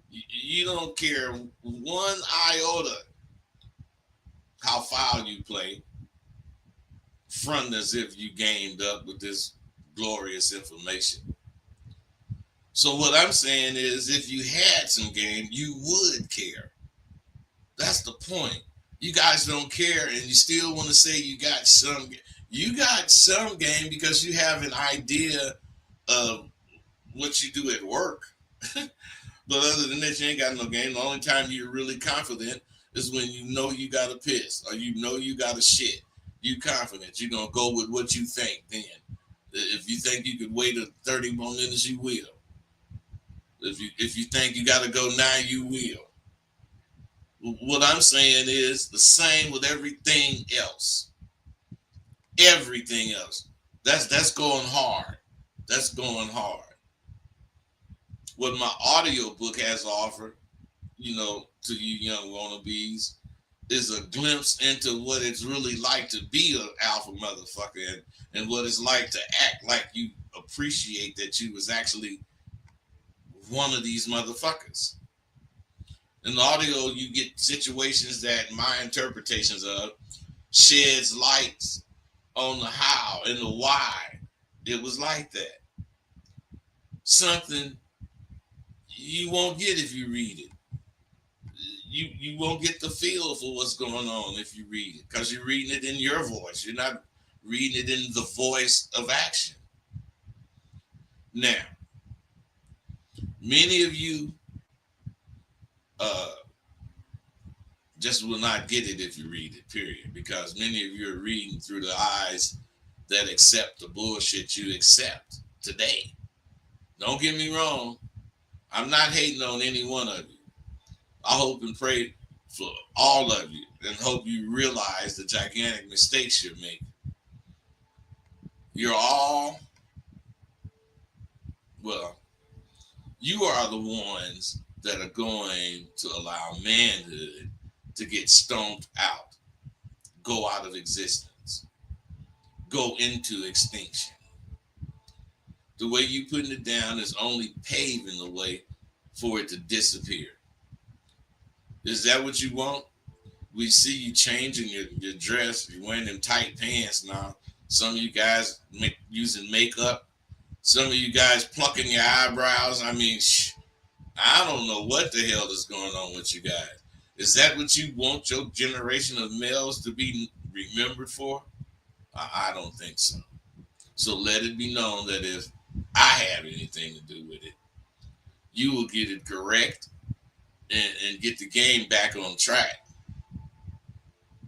You don't care one iota how foul you play, front as if you gamed up with this glorious information. So what I'm saying is, if you had some game, you would care. That's the point. You guys don't care, and you still want to say you got some. You got some game because you have an idea of what you do at work. But other than that, you ain't got no game. The only time you're really confident is when you know you got to piss or you know you got to shit. You confident. You're gonna go with what you think. Then, if you think you could wait 30 more minutes, you will. If you think you got to go now, you will. What I'm saying is the same with everything else. Everything else. That's going hard. That's going hard. What my audio book has to offer, to you young wannabes, is a glimpse into what it's really like to be an alpha motherfucker, and what it's like to act like you appreciate that you was actually one of these motherfuckers. In the audio, you get situations that my interpretations of sheds lights on the how and the why it was like that. Something you won't get if you read it. You won't get the feel for what's going on if you read it, because you're reading it in your voice. You're not reading it in the voice of action. Now, many of you just will not get it if you read it, period, because many of you are reading through the eyes that accept the bullshit you accept today. Don't get me wrong. I'm not hating on any one of you. I hope and pray for all of you and hope you realize the gigantic mistakes you're making. You're all, well, you are the ones that are going to allow manhood to get stomped out, go out of existence, go into extinction. The way you putting it down is only paving the way for it to disappear. Is that what you want? We see you changing your dress. You're wearing them tight pants now. Some of you guys using makeup. Some of you guys plucking your eyebrows. I mean, I don't know what the hell is going on with you guys. Is that what you want your generation of males to be remembered for? I don't think so. So let it be known that if I have anything to do with it, you will get it correct and get the game back on track.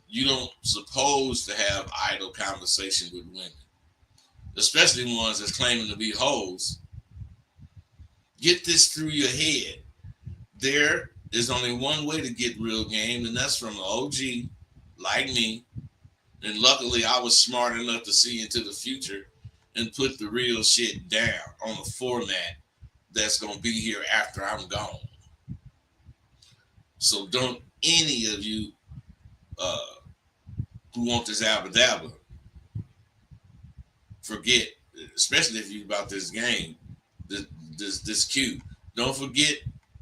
You don't suppose to have idle conversation with women, especially ones that's claiming to be hoes. Get this through your head. There is only one way to get real game, and that's from an OG like me. And luckily, I was smart enough to see into the future and put the real shit down on a format that's going to be here after I'm gone. So don't any of you who want this Abba Dabba forget, especially if you about this game, this Q. Don't forget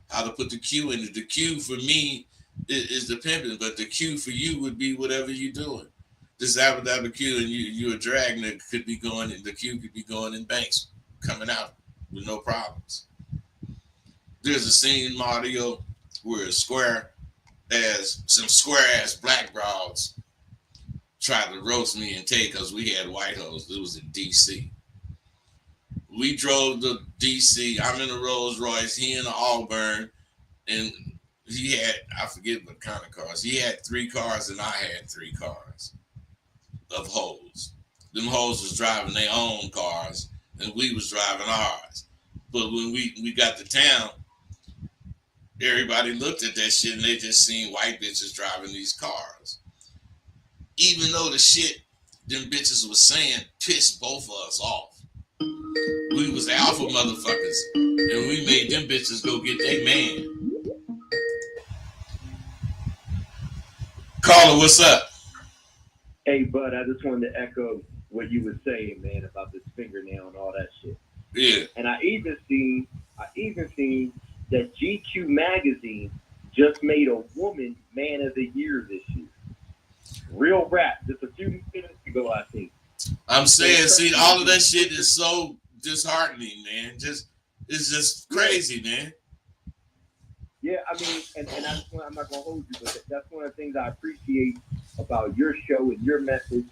how to put the Q in it. The Q for me is the pimping, but the Q for you would be whatever you're doing. This Abba Dabba Q, and you're a drag that could be going, the Q could be going in banks, coming out with no problems. There's a scene in Mario where some square ass black broads tried to roast me and Tay because we had white hoes. It was in DC. We drove to DC. I'm in a Rolls Royce. He in an Auburn, and he had, I forget what kind of cars. He had 3 cars and I had 3 cars of hoes. Them hoes was driving their own cars and we was driving ours. But when we got to town, everybody looked at that shit and they just seen white bitches driving these cars. Even though the shit them bitches was saying pissed both of us off. We was alpha motherfuckers and we made them bitches go get their man. Caller, what's up? Hey, bud, I just wanted to echo what you were saying, man, about this fingernail and all that shit. Yeah. And I even seen that GQ magazine just made a woman man of the year this year. Real rap, just a few minutes ago, I think. I'm saying, see, all of that shit is so disheartening, man. It's just crazy, man. Yeah, I mean, and I'm not gonna hold you, but that's one of the things I appreciate about your show and your message.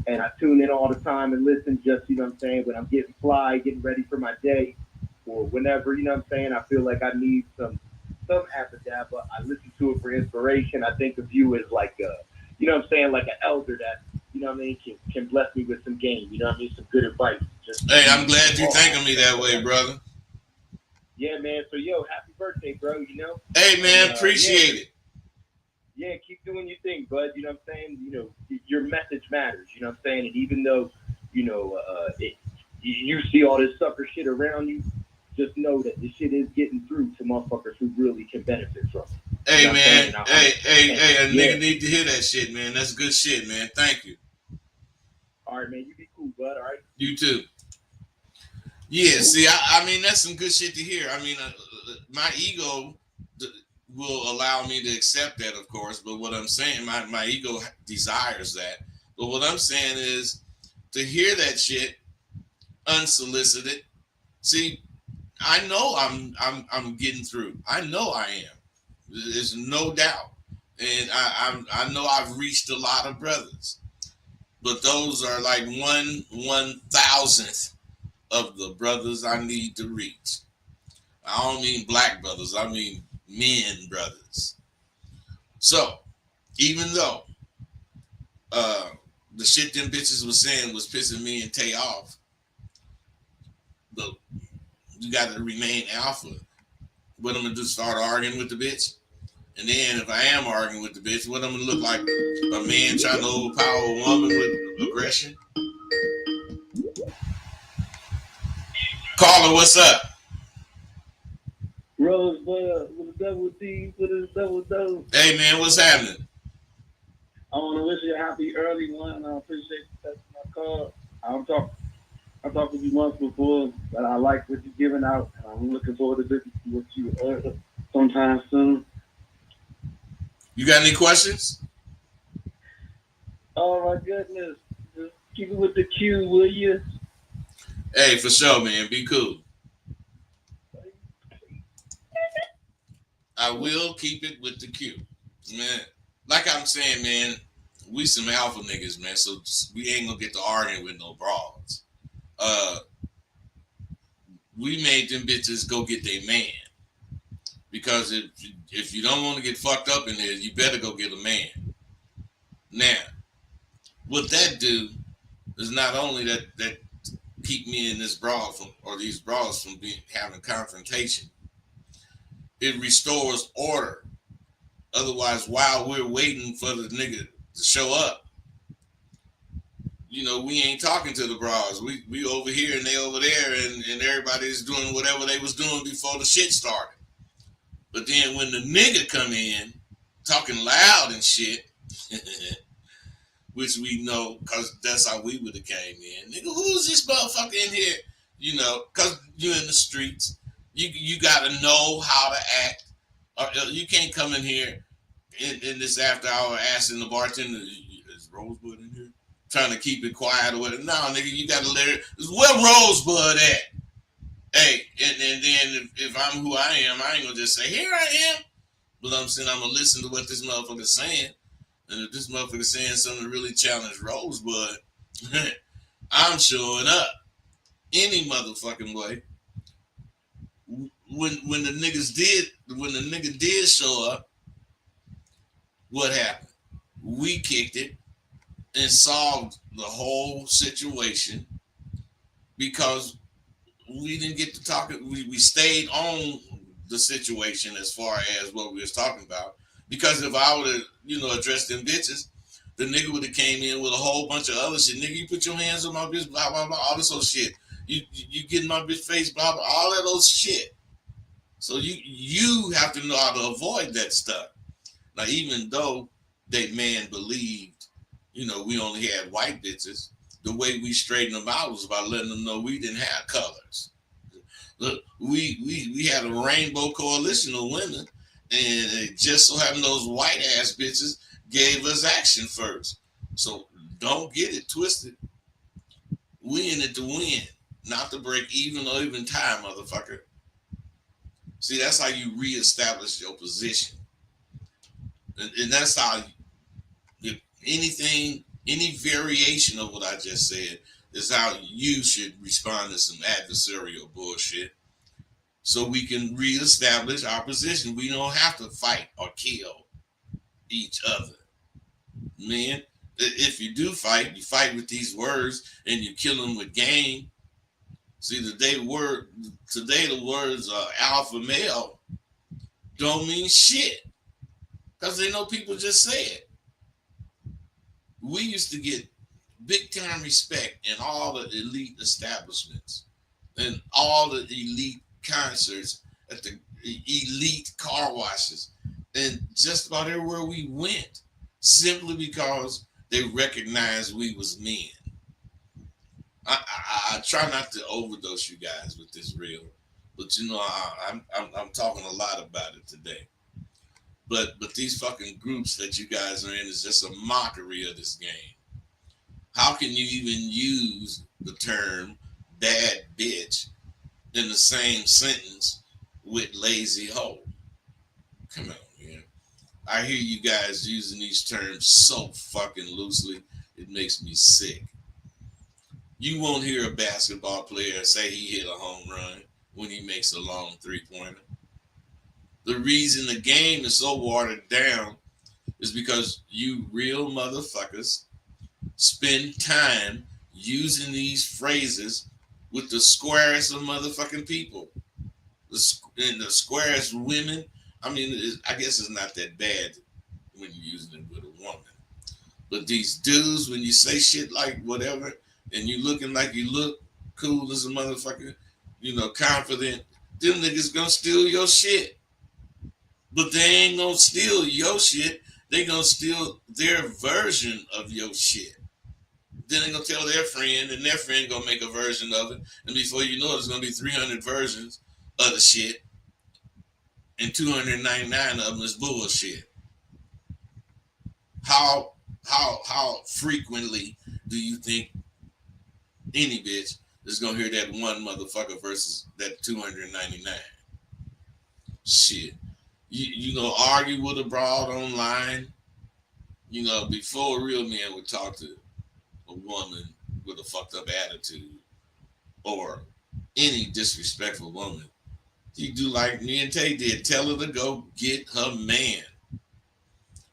And I tune in all the time and listen, just, you know what I'm saying, when I'm getting fly, getting ready for my day, or whenever, you know what I'm saying, I feel like I need some Abba Dabba. I listen to it for inspiration. I think of you as like a, you know what I'm saying, like an elder that, you know what I mean, can bless me with some game, you know what I mean, some good advice. Just, hey, I'm glad you think of me that way, brother. Yeah, man. So, yo, happy birthday, bro, you know? Hey, man, appreciate it. Yeah, keep doing your thing, bud. You know what I'm saying? You know, your message matters. You know what I'm saying? And even though, you know, you see all this sucker shit around you, just know that this shit is getting through to motherfuckers who really can benefit from it. Hey, you know man. Hey, a yeah. nigga need to hear that shit, man. That's good shit, man. Thank you. All right, man. You be cool, bud. All right? You too. Yeah, see, I mean, that's some good shit to hear. I mean, my ego will allow me to accept that, of course. But what I'm saying, my ego desires that. But what I'm saying is to hear that shit unsolicited. See, I know I'm getting through. I know I am. There's no doubt, and I know I've reached a lot of brothers, but those are like 1/1000th of the brothers I need to reach. I don't mean black brothers. I mean men brothers. So, even though the shit them bitches was saying was pissing me and Tay off, but you got to remain alpha. What I'm gonna do? Start arguing with the bitch, and then if I am arguing with the bitch, what I'm gonna look like? A man trying to overpower a woman with aggression? Caller, what's up? Rosebud with a double D, with a double dose. Hey man, what's happening? I want to wish you a happy early one. I appreciate you taking my call. I talked to you once before, but I like what you're giving out, and I'm looking forward to listening to what you sometime soon. You got any questions? Oh my goodness, just keep it with the Q, will you? Hey, for sure, man. Be cool. I will keep it with the Q, man. Like I'm saying, man, we some alpha niggas, man. So we ain't gonna get to arguing with no broads. We made them bitches go get their man, because if you don't want to get fucked up in there, you better go get a man. Now, what that do is not only that keep me in this broad from, or these broads from having confrontation. It restores order. Otherwise, while we're waiting for the nigga to show up, you know, we ain't talking to the broads. We over here and they over there, and everybody's doing whatever they was doing before the shit started. But then when the nigga come in talking loud and shit, which we know because that's how we would have came in. Nigga, who's this motherfucker in here? You know, because you're in the streets. You got to know how to act. Or you can't come in here in this after hour asking the bartender, is Rosebud in here? Trying to keep it quiet or whatever. No, nigga, you got to let it. Where Rosebud at? Hey, and then if I'm who I am, I ain't gonna just say, here I am. But I'm saying I'm gonna listen to what this motherfucker's saying. And if this motherfucker's saying something to really challenge Rosebud, I'm showing up any motherfucking way. When the nigga did show up, what happened? We kicked it and solved the whole situation because we didn't get to talk. We stayed on the situation as far as what we was talking about. Because if I would have, addressed them bitches, the nigga would have came in with a whole bunch of other shit. Nigga, you put your hands on my bitch, blah, blah, blah, all this old shit. You get in my bitch face, blah, blah, all that old shit. So you have to know how to avoid that stuff. Now, even though that man believed, we only had white bitches, the way we straightened them out was by letting them know we didn't have colors. Look, we had a rainbow coalition of women, and it just so happened those white ass bitches gave us action first. So don't get it twisted. We in it to win, not to break even or even tie, motherfucker. See, that's how you reestablish your position, and that's how any variation of what I just said is how you should respond to some adversarial bullshit so we can reestablish our position. We don't have to fight or kill each other. Man, if you do fight, you fight with these words and you kill them with game. See, today the words alpha male don't mean shit because they know people just say it. We used to get big time respect in all the elite establishments and all the elite concerts at the elite car washes and just about everywhere we went simply because they recognized we was men. I try not to overdose you guys with this real, but I'm talking a lot about it today. But these fucking groups that you guys are in is just a mockery of this game. How can you even use the term bad bitch in the same sentence with lazy hoe? Come on, man. I hear you guys using these terms so fucking loosely, it makes me sick. You won't hear a basketball player say he hit a home run when he makes a long three-pointer. The reason the game is so watered down is because you real motherfuckers spend time using these phrases with the squarest of motherfucking people. And the squarest women, I mean, I guess it's not that bad when you're using it with a woman. But these dudes, when you say shit like whatever, and you looking like you look cool as a motherfucker, confident, them niggas gonna steal your shit. But they ain't gonna steal your shit. They gonna steal their version of your shit. Then they gonna tell their friend, and their friend gonna make a version of it. And before you know it, there's gonna be 300 versions of the shit, and 299 of them is bullshit. How frequently do you think any bitch is gonna hear that one motherfucker versus that 299? Shit. You gonna argue with a broad online? Before a real man would talk to a woman with a fucked up attitude or any disrespectful woman, he do like me and Tay did. Tell her to go get her man.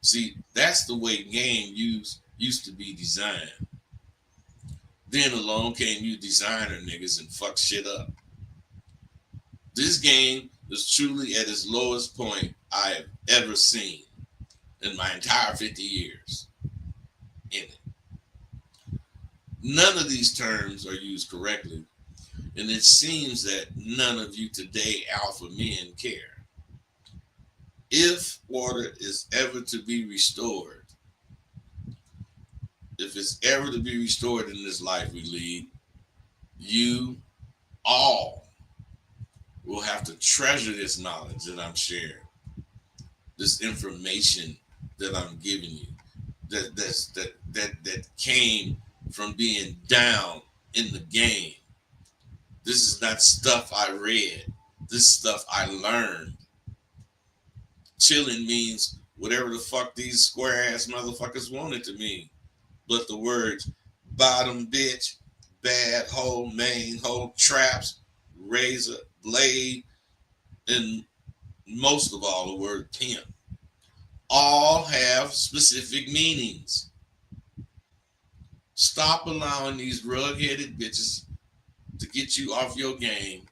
See, that's the way game used to be designed. Then along came you designer niggas and fuck shit up. This game is truly at its lowest point I have ever seen in my entire 50 years in it. None of these terms are used correctly, and it seems that none of you today alpha men care. If water is ever to be restored, if it's ever to be restored in this life we lead, you all will have to treasure this knowledge that I'm sharing, this information that I'm giving you, that came from being down in the game This is not stuff I read. This stuff I learned. Chilling means whatever the fuck these square ass motherfuckers want it to mean. But the words bottom bitch, bad hole, main hole, traps, razor, blade, and most of all the word pimp all have specific meanings. Stop allowing these rug-headed bitches to get you off your game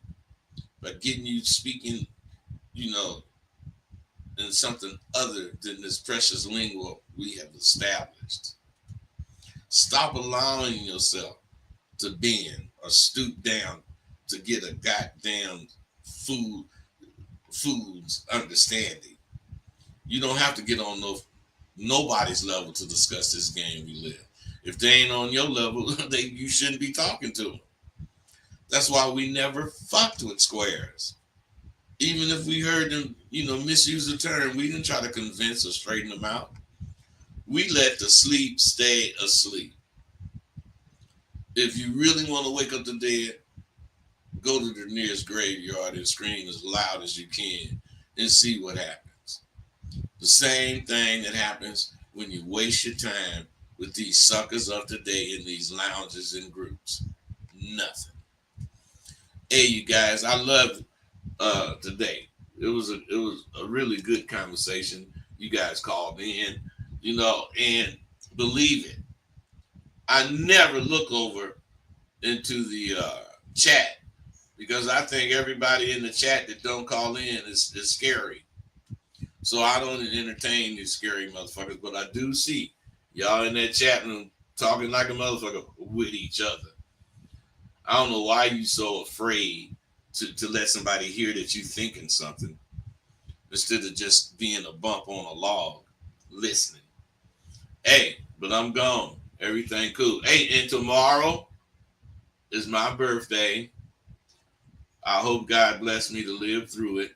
by getting you speaking, you know, in something other than this precious lingua we have established. Stop allowing yourself to bend or stoop down to get a goddamn food's understanding. You don't have to get on nobody's level to discuss this game we live. If they ain't on your level, you shouldn't be talking to them. That's why we never fucked with squares. Even if we heard them, misuse the term, we didn't try to convince or straighten them out. We let the sleep stay asleep. If you really want to wake up the dead, go to the nearest graveyard and scream as loud as you can and see what happens. The same thing that happens when you waste your time with these suckers of today in these lounges and groups. Nothing. Hey, you guys, I loved today. It was a really good conversation. You guys called in, and believe it, I never look over into the chat because I think everybody in the chat that don't call in is scary. So I don't entertain these scary motherfuckers, but I do see y'all in that chat room talking like a motherfucker with each other. I don't know why you so afraid to let somebody hear that you thinking something instead of just being a bump on a log listening. Hey, but I'm gone. Everything cool. Hey, and tomorrow is my birthday. I hope God bless me to live through it.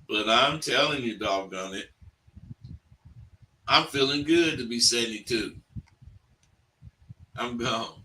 But I'm telling you, doggone it, I'm feeling good to be 72. I'm gone.